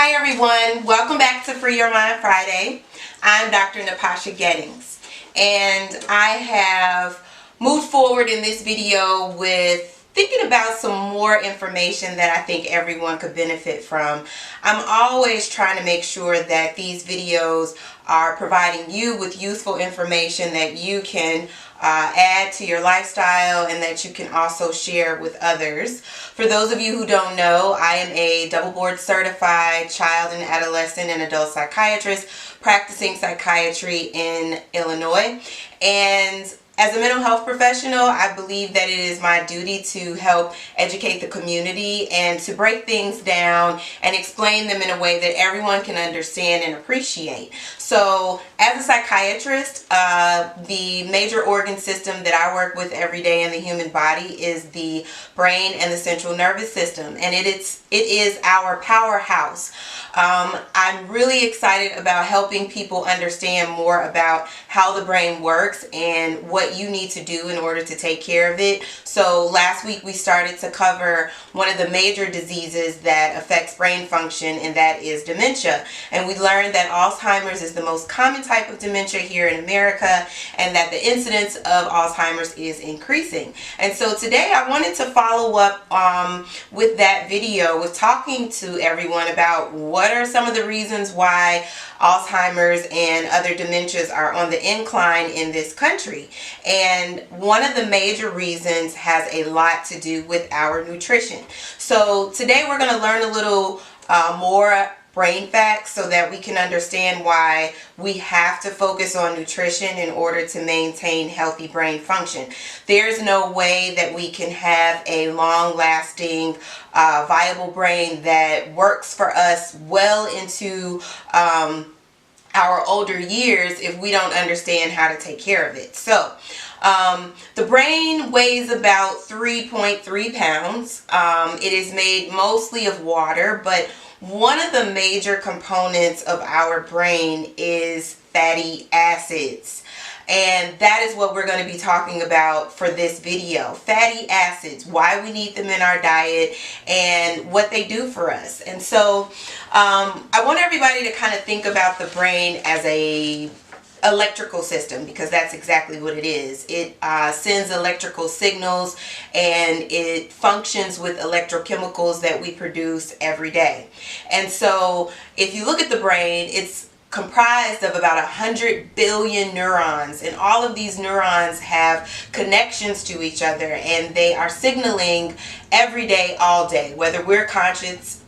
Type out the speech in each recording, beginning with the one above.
Hi everyone, welcome back to Free Your Mind Friday. I'm Dr. Napasha Gettings, and I have moved forward in this video with thinking about some more information that I think everyone could benefit from. I'm always trying to make sure that these videos are providing you with useful information that you can add to your lifestyle and that you can also share with others. For those of you who don't know, I am a double board certified child and adolescent and adult psychiatrist practicing psychiatry in Illinois. And as a mental health professional, I believe that it is my duty to help educate the community and to break things down and explain them in a way that everyone can understand and appreciate. So as a psychiatrist, the major organ system that I work with every day in the human body is the brain and the central nervous system, and it is our powerhouse. I'm really excited about helping people understand more about how the brain works and what you need to do in order to take care of it. So last week we started to cover one of the major diseases that affects brain function, and that is dementia. And we learned that Alzheimer's is the most common type of dementia here in America, and that the incidence of Alzheimer's is increasing. And so today I wanted to follow up with that video with talking to everyone about what are some of the reasons why Alzheimer's and other dementias are on the incline in this country. And one of the major reasons has a lot to do with our nutrition. So today we're going to learn a little more brain facts so that we can understand why we have to focus on nutrition in order to maintain healthy brain function. There's no way that we can have a long-lasting, viable brain that works for us well into our older years if we don't understand how to take care of it. So the brain weighs about 3.3 pounds. It is made mostly of water, but one of the major components of our brain is fatty acids. And that is what we're going to be talking about for this video. Fatty acids, why we need them in our diet, and what they do for us. And so I want everybody to kind of think about the brain as a electrical system, because that's exactly what it is. It sends electrical signals and it functions with electrochemicals that we produce every day. And so if you look at the brain, it's comprised of about 100 billion neurons, and all of these neurons have connections to each other, and they are signaling every day, all day, whether we're conscious,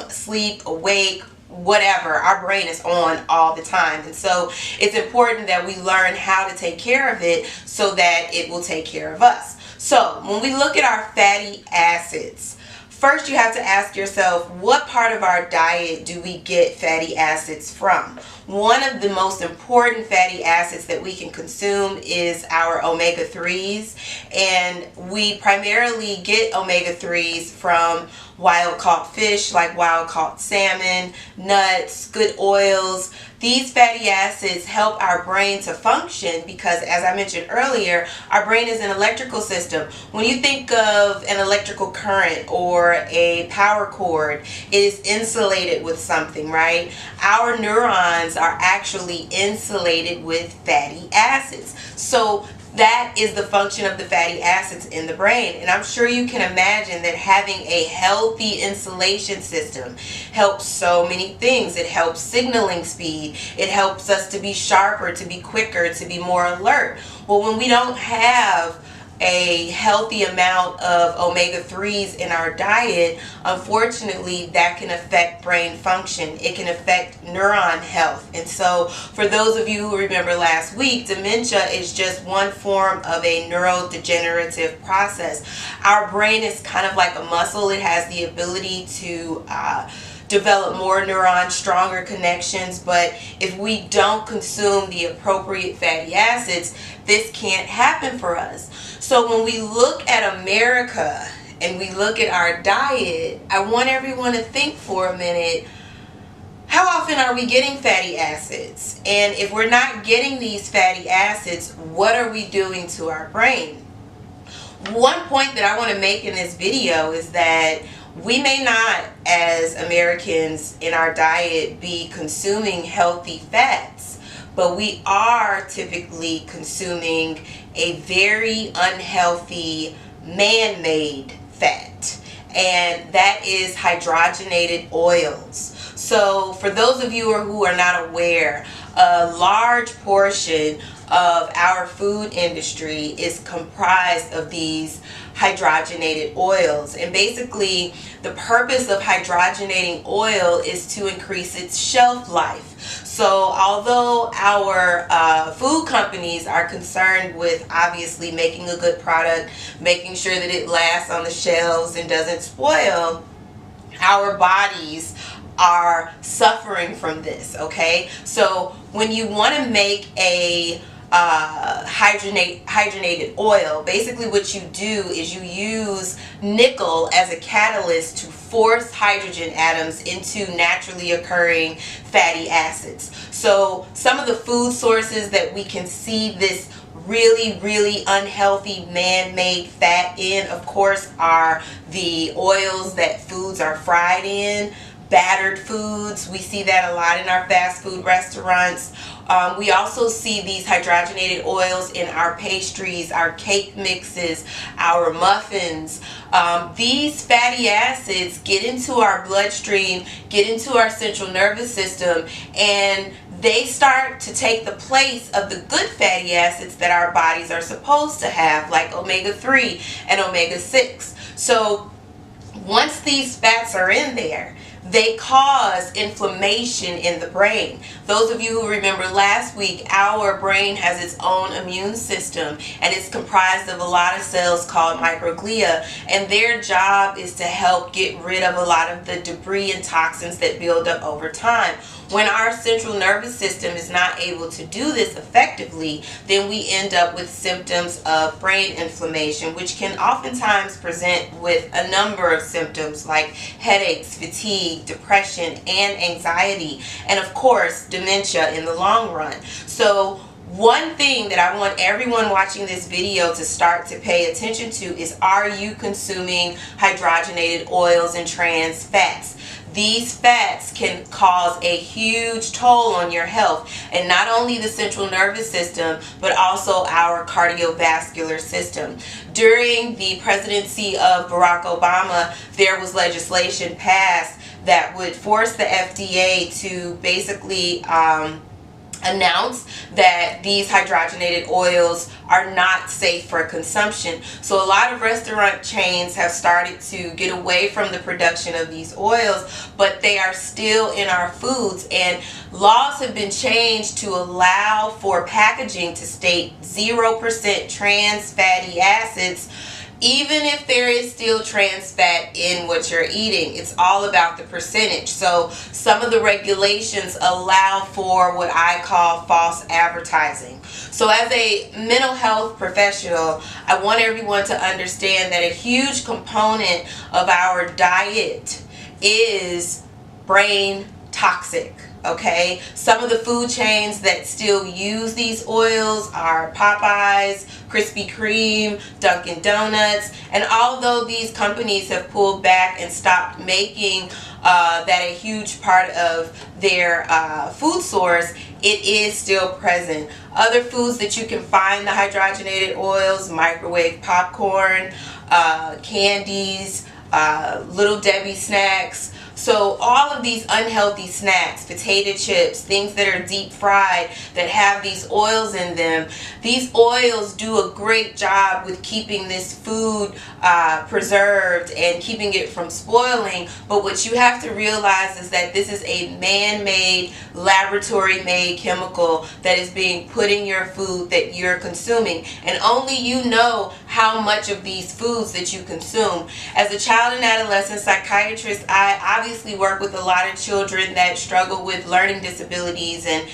sleep, awake, whatever. Our brain is on all the time. And so it's important that we learn how to take care of it so that it will take care of us. So when we look at our fatty acids, first you have to ask yourself, what part of our diet do we get fatty acids from? One of the most important fatty acids that we can consume is our omega-3s, and we primarily get omega-3s from wild-caught fish like wild-caught salmon, nuts, good oils. These fatty acids help our brain to function because, as I mentioned earlier, our brain is an electrical system. When you think of an electrical current or a power cord, it is insulated with something, right? Our neurons are actually insulated with fatty acids. So that is the function of the fatty acids in the brain. And I'm sure you can imagine that having a healthy insulation system helps so many things. It helps signaling speed. It helps us to be sharper, to be quicker, to be more alert. Well, when we don't have a healthy amount of omega-3s in our diet, unfortunately that can affect brain function. It can affect neuron health. And so for those of you who remember last week, dementia is just one form of a neurodegenerative process. Our brain is kind of like a muscle. It has the ability to develop more neurons, stronger connections, but if we don't consume the appropriate fatty acids, this can't happen for us. So when we look at America and we look at our diet, I want everyone to think for a minute, how often are we getting fatty acids? And if we're not getting these fatty acids, what are we doing to our brain? One point that I want to make in this video is that We may not, as Americans in our diet, be consuming healthy fats, but we are typically consuming a very unhealthy man-made fat, and that is hydrogenated oils. So for those of you who are not aware, a large portion of our food industry is comprised of these hydrogenated oils, and basically the purpose of hydrogenating oil is to increase its shelf life. So although our food companies are concerned with obviously making a good product, making sure that it lasts on the shelves and doesn't spoil, our bodies are suffering from this, okay? So when you want to make a hydrogenated oil, basically what you do is you use nickel as a catalyst to force hydrogen atoms into naturally occurring fatty acids. So some of the food sources that we can see this really unhealthy man-made fat in, of course, are the oils that foods are fried in, battered foods. We see that a lot in our fast food restaurants. We also see these hydrogenated oils in our pastries, our cake mixes, our muffins. These fatty acids get into our bloodstream, get into our central nervous system, and they start to take the place of the good fatty acids that our bodies are supposed to have, like omega-3 and omega-6. So once these fats are in there, they cause inflammation in the brain. Those of you who remember last week, our brain has its own immune system, and it's comprised of a lot of cells called microglia, and their job is to help get rid of a lot of the debris and toxins that build up over time. When our central nervous system is not able to do this effectively, then we end up with symptoms of brain inflammation, which can oftentimes present with a number of symptoms like headaches, fatigue, depression, and anxiety, and of course dementia in the long run. So one thing that I want everyone watching this video to start to pay attention to is, are you consuming hydrogenated oils and trans fats? These fats can cause a huge toll on your health, and not only the central nervous system, but also our cardiovascular system. During the presidency of Barack Obama, there was legislation passed that would force the FDA to basically announce that these hydrogenated oils are not safe for consumption. So a lot of restaurant chains have started to get away from the production of these oils, but they are still in our foods, and laws have been changed to allow for packaging to state 0% trans fatty acids, even if there is still trans fat in what you're eating. It's all about the percentage. So some of the regulations allow for what I call false advertising. So as a mental health professional, I want everyone to understand that a huge component of our diet is brain toxic. Okay, some of the food chains that still use these oils are Popeyes, Krispy Kreme, Dunkin' Donuts, and although these companies have pulled back and stopped making that a huge part of their food source, it is still present. Other foods that you can find the hydrogenated oils: microwave popcorn, candies, Little Debbie snacks. So all of these unhealthy snacks, potato chips, things that are deep fried that have these oils in them, these oils do a great job with keeping this food preserved and keeping it from spoiling. But what you have to realize is that this is a man-made, laboratory-made chemical that is being put in your food that you're consuming, and only you know how much of these foods that you consume. As a child and adolescent psychiatrist, I obviously work with a lot of children that struggle with learning disabilities and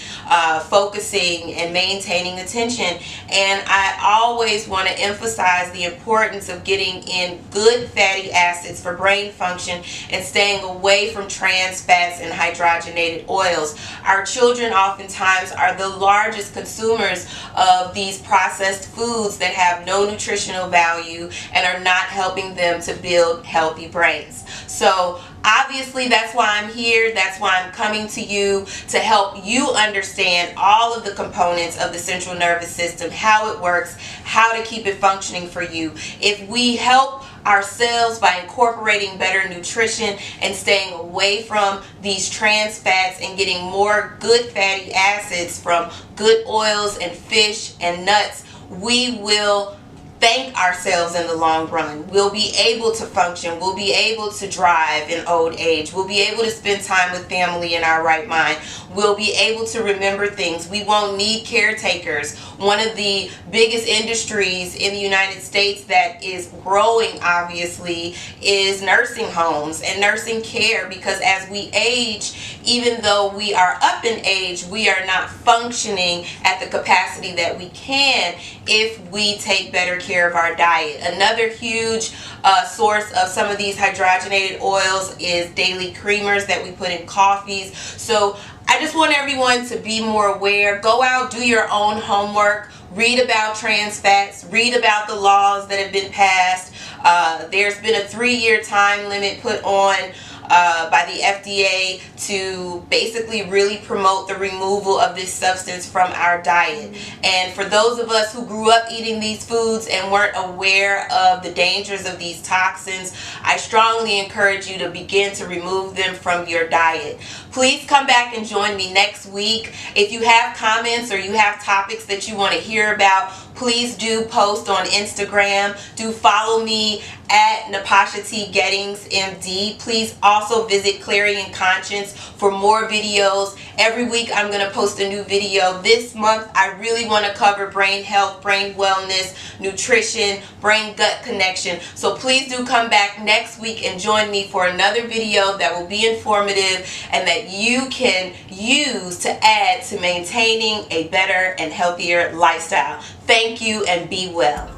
focusing and maintaining attention, and I always want to emphasize the importance of getting in good fatty acids for brain function and staying away from trans fats and hydrogenated oils. Our children oftentimes are the largest consumers of these processed foods that have no nutritional nutritional value and are not helping them to build healthy brains. So obviously that's why I'm here. That's why I'm coming to you to help you understand all of the components of the central nervous system, how it works, how to keep it functioning for you. If we help ourselves by incorporating better nutrition and staying away from these trans fats and getting more good fatty acids from good oils and fish and nuts, we will thank ourselves in the long run. We'll be able to function. We'll be able to drive in old age. We'll be able to spend time with family in our right mind. We'll be able to remember things. We won't need caretakers. One of the biggest industries in the United States that is growing, obviously, is nursing homes and nursing care, because as we age, even though we are up in age, we are not functioning at the capacity that we can if we take better care of our diet. Another huge source of some of these hydrogenated oils is daily creamers that we put in coffees. So I just want everyone to be more aware. Go out, do your own homework, read about trans fats, read about the laws that have been passed. There's been a 3-year time limit put on by the FDA to basically really promote the removal of this substance from our diet. And for those of us who grew up eating these foods and weren't aware of the dangers of these toxins, I strongly encourage you to begin to remove them from your diet. Please come back and join me next week. If you have comments or you have topics that you want to hear about, please do post on Instagram. Do follow me at Natasha T. Gettings, MD. Please also visit Clarion Conscience for more videos. Every week I'm going to post a new video. This month I really want to cover brain health, brain wellness, nutrition, brain-gut connection. So please do come back next week and join me for another video that will be informative and that you can use to add to maintaining a better and healthier lifestyle. Thank you and be well.